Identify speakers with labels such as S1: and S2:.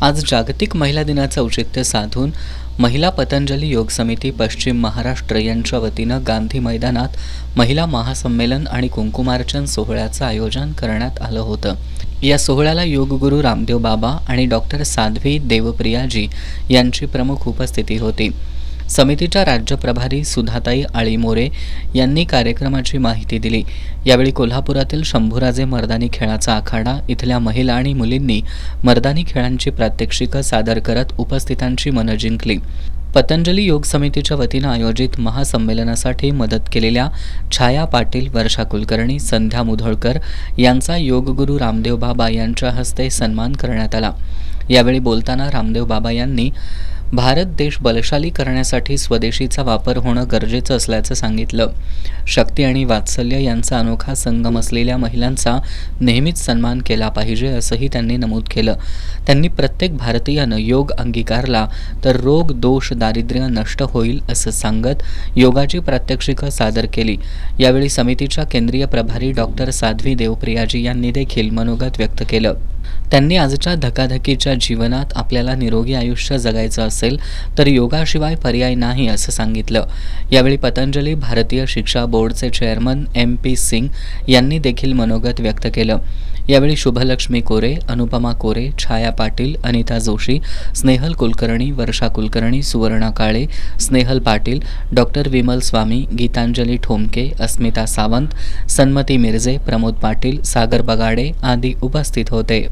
S1: आज जागतिक महिला दिनाचं औचित्य साधून महिला पतंजली योग समिती पश्चिम महाराष्ट्र यांच्या वतीनं गांधी मैदानात महिला महासंमेलन आणि कुंकुमार्चन सोहळ्याचं आयोजन करण्यात आलं होतं। या सोहळ्याला योगगुरू रामदेव बाबा आणि डॉक्टर साध्वी देवप्रियाजी यांची प्रमुख उपस्थिती होती। समितीच्या राज्य प्रभारी सुधाताई आळीमोरे यांनी कार्यक्रमाची माहिती दिली। यावेळी कोल्हापुरातील शंभूराजे मर्दानी खेळाचा आखाडा इथल्या महिला आणि मुलींनी मर्दानी खेळांची प्रात्यक्षिकं सादर करत उपस्थितांची मनं जिंकली। पतंजली योग समितीच्या वतीनं आयोजित महासंमेलनासाठी मदत केलेल्या छाया पाटील, वर्षा कुलकर्णी, संध्या मुधोळकर यांचा योगगुरू रामदेव बाबा यांच्या हस्ते सन्मान करण्यात आला। यावेळी बोलताना रामदेव बाबा यांनी भारत देश बलशाली करण्यासाठी स्वदेशीचा वापर होणं गरजेचं असल्याचं सांगितलं। शक्ती आणि वात्सल्य यांचा अनोखा संगम असलेल्या महिलांचा नेहमीच सन्मान केला पाहिजे असंही त्यांनी नमूद केलं। त्यांनी प्रत्येक भारतीयानं योग अंगीकारला तर रोग, दोष, दारिद्र्य नष्ट होईल असं सांगत योगाची प्रात्यक्षिकं सादर केली। यावेळी समितीच्या केंद्रीय प्रभारी डॉक्टर साध्वी देवप्रियाजी यांनी देखील मनोगत व्यक्त केलं। त्यांनी आजच्या धकाधकीच्या जीवनात आपल्याला निरोगी आयुष्य जगायचं असेल तर योगाशिवाय पर्याय नाही असं सांगितलं। यावेळी पतंजली भारतीय शिक्षा बोर्डचे चेअरमन MP सिंग यांनी देखील मनोगत व्यक्त केलं। यावेळी शुभलक्ष्मी कोरे, अनुपमा कोरे, छाया पाटील, अनिता जोशी, स्नेहल कुलकर्णी, वर्षा कुलकर्णी, सुवर्णा काळे, स्नेहल पाटील, डॉक्टर विमल स्वामी, गीतांजली ठोमके, अस्मिता सावंत, सन्मती मिर्जे, प्रमोद पाटील, सागर बगाडे आदी उपस्थित होते।